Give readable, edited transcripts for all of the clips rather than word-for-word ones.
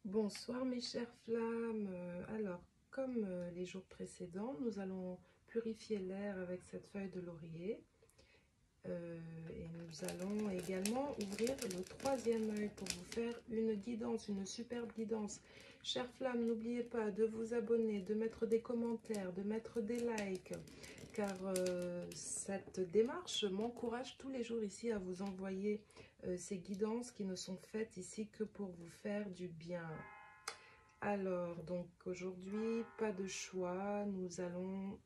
Bonsoir mes chères flammes. Alors, comme les jours précédents, nous allons purifier l'air avec cette feuille de laurier. Et nous allons également ouvrir le troisième œil pour vous faire une guidance, une superbe guidance. Chères flammes, n'oubliez pas de vous abonner, de mettre des commentaires, de mettre des likes, car cette démarche m'encourage tous les jours ici à vous envoyer ces guidances qui ne sont faites ici que pour vous faire du bien. Alors, donc aujourd'hui, pas de choix, nous allons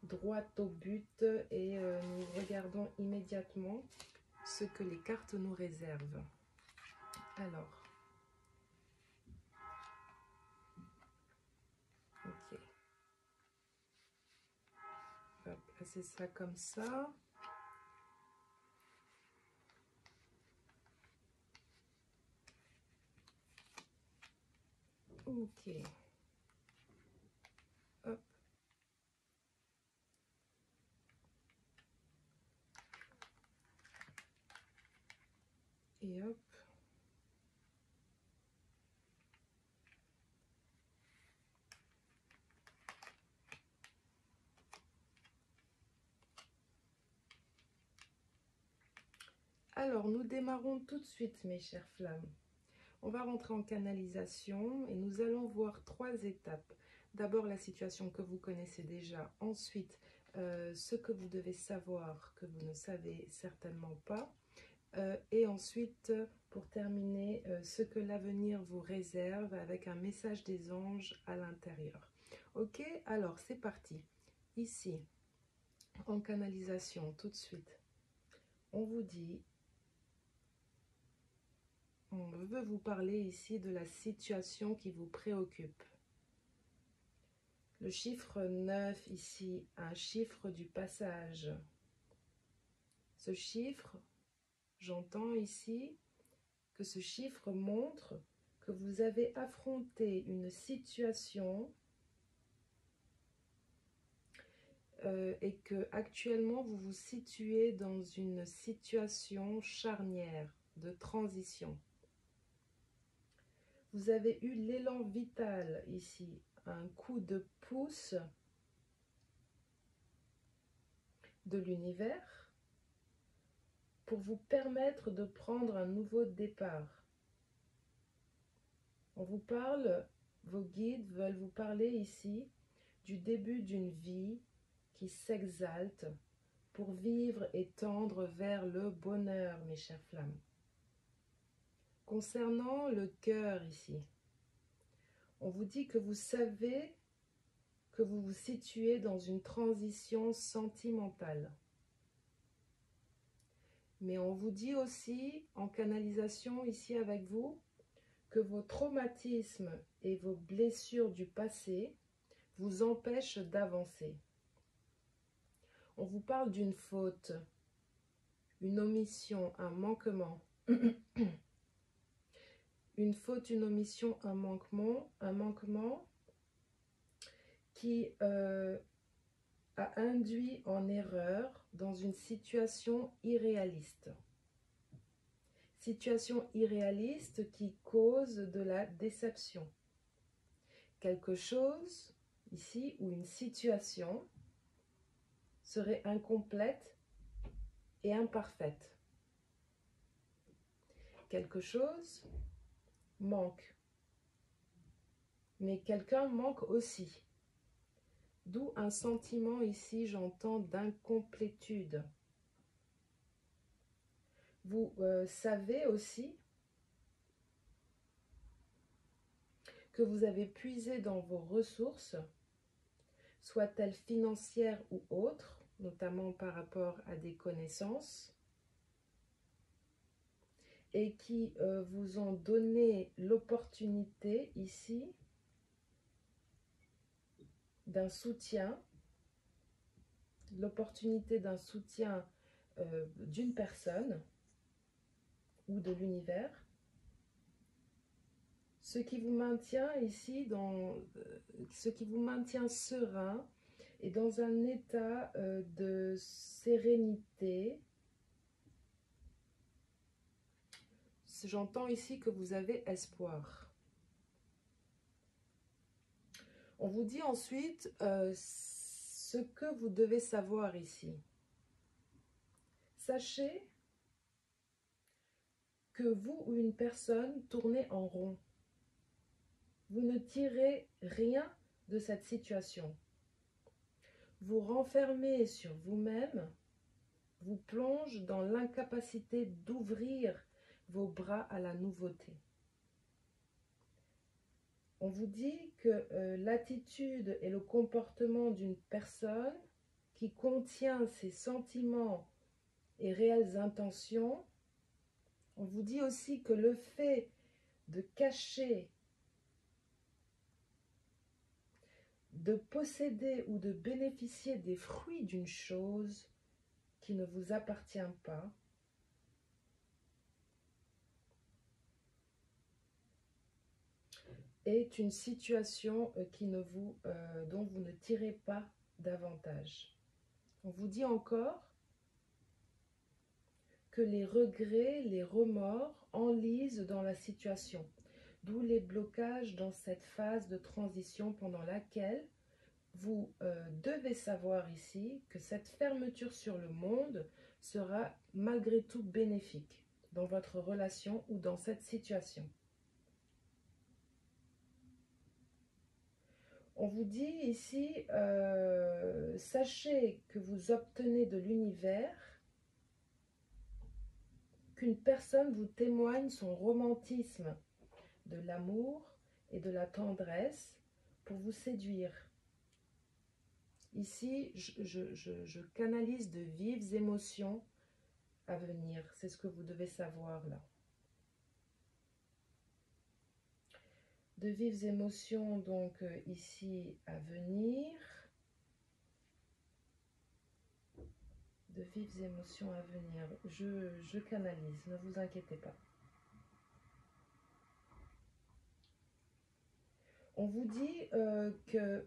droit au but et nous regardons immédiatement ce que les cartes nous réservent. Alors, ok, on va placer ça comme ça. Ok, hop. Et hop. Alors, nous démarrons tout de suite, mes chères flammes. On va rentrer en canalisation et nous allons voir trois étapes. D'abord, la situation que vous connaissez déjà. Ensuite, ce que vous devez savoir que vous ne savez certainement pas. Et ensuite, pour terminer, ce que l'avenir vous réserve avec un message des anges à l'intérieur. Ok, alors c'est parti. Ici, en canalisation, tout de suite, on vous dit, on veut vous parler ici de la situation qui vous préoccupe. Le chiffre 9 ici, un chiffre du passage. Ce chiffre, j'entends ici que ce chiffre montre que vous avez affronté une situation et que actuellement vous vous situez dans une situation charnière de transition. Vous avez eu l'élan vital ici, un coup de pouce de l'univers pour vous permettre de prendre un nouveau départ. On vous parle, vos guides veulent vous parler ici du début d'une vie qui s'exalte pour vivre et tendre vers le bonheur, mes chères flammes. Concernant le cœur ici, on vous dit que vous savez que vous vous situez dans une transition sentimentale. Mais on vous dit aussi, en canalisation ici avec vous, que vos traumatismes et vos blessures du passé vous empêchent d'avancer. On vous parle d'une faute, une omission, un manquement. Une faute, une omission, un manquement qui a induit en erreur dans une situation irréaliste. Situation irréaliste qui cause de la déception. Quelque chose, ici, ou une situation serait incomplète et imparfaite. Quelque chose manque. Mais quelqu'un manque aussi. D'où un sentiment ici, j'entends, d'incomplétude. Vous savez aussi que vous avez puisé dans vos ressources, soit-elles financières ou autres, notamment par rapport à des connaissances, et qui vous ont donné l'opportunité ici d'un soutien, l'opportunité d'un soutien d'une personne ou de l'univers, ce qui vous maintient ici, ce qui vous maintient serein et dans un état de sérénité. J'entends ici que vous avez espoir. On vous dit ensuite ce que vous devez savoir ici. Sachez que vous ou une personne tournez en rond. Vous ne tirez rien de cette situation. Vous renfermez sur vous-même, vous plonge dans l'incapacité d'ouvrir vos bras à la nouveauté. On vous dit que l'attitude et le comportement d'une personne qui contient ses sentiments et réelles intentions, on vous dit aussi que le fait de cacher, de posséder ou de bénéficier des fruits d'une chose qui ne vous appartient pas, est une situation dont vous ne tirez pas davantage. On vous dit encore que les regrets, les remords enlisent dans la situation, d'où les blocages dans cette phase de transition pendant laquelle vous devez savoir ici que cette fermeture sur le monde sera malgré tout bénéfique dans votre relation ou dans cette situation. On vous dit ici, sachez que vous obtenez de l'univers qu'une personne vous témoigne son romantisme, de l'amour et de la tendresse pour vous séduire. Ici, je canalise de vives émotions à venir. C'est ce que vous devez savoir là. De vives émotions donc ici à venir. De vives émotions à venir. Je canalise, ne vous inquiétez pas. On vous dit que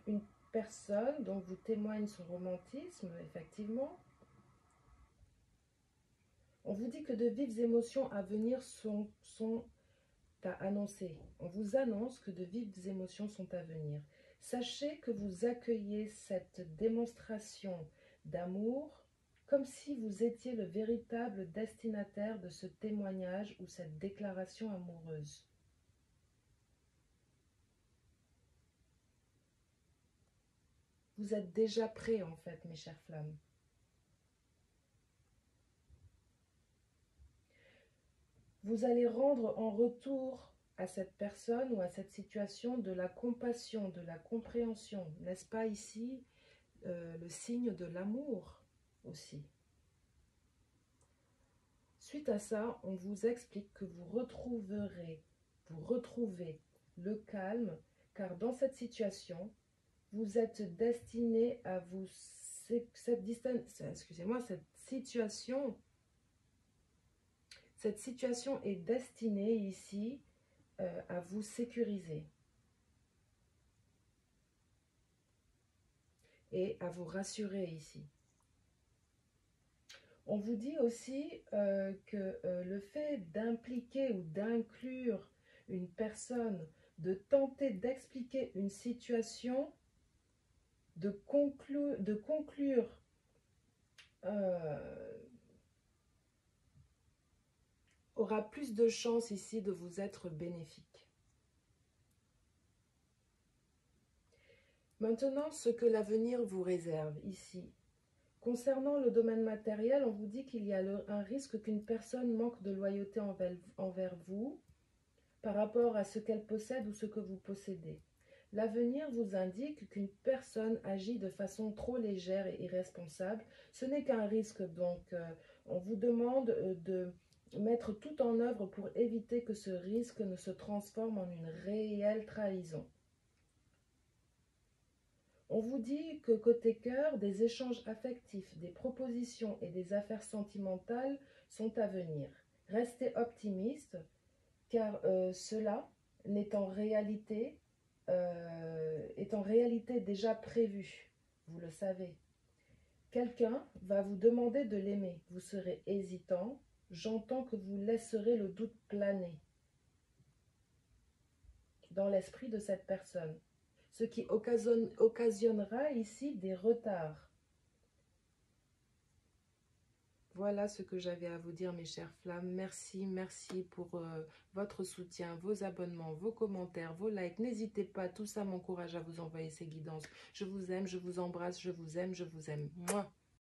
une personne dont vous témoigne son romantisme, effectivement, on vous dit que de vives émotions à venir sont à annoncer. On vous annonce que de vives émotions sont à venir. Sachez que vous accueillez cette démonstration d'amour comme si vous étiez le véritable destinataire de ce témoignage ou cette déclaration amoureuse. Vous êtes déjà prêts en fait, mes chères flammes. Vous allez rendre en retour à cette personne ou à cette situation de la compassion, de la compréhension. N'est-ce pas ici le signe de l'amour aussi? Suite à ça, on vous explique que vous retrouvez le calme, car dans cette situation, vous êtes destiné à vous... Cette situation est destinée ici à vous sécuriser et à vous rassurer ici. On vous dit aussi que le fait d'impliquer ou d'inclure une personne, de tenter d'expliquer une situation, de conclure aura plus de chances ici de vous être bénéfique. Maintenant, ce que l'avenir vous réserve ici. Concernant le domaine matériel, on vous dit qu'il y a un risque qu'une personne manque de loyauté envers vous par rapport à ce qu'elle possède ou ce que vous possédez. L'avenir vous indique qu'une personne agit de façon trop légère et irresponsable. Ce n'est qu'un risque, donc on vous demande de mettre tout en œuvre pour éviter que ce risque ne se transforme en une réelle trahison. On vous dit que côté cœur, des échanges affectifs, des propositions et des affaires sentimentales sont à venir. Restez optimiste, car cela est en réalité déjà prévu, vous le savez. Quelqu'un va vous demander de l'aimer, vous serez hésitant, j'entends que vous laisserez le doute planer. dans l'esprit de cette personne. Ce qui occasionnera ici des retards. Voilà ce que j'avais à vous dire, mes chères flammes. Merci, merci pour votre soutien, vos abonnements, vos commentaires, vos likes. N'hésitez pas, tout ça m'encourage à vous envoyer ces guidances. Je vous aime, je vous embrasse, je vous aime, je vous aime. Mouah.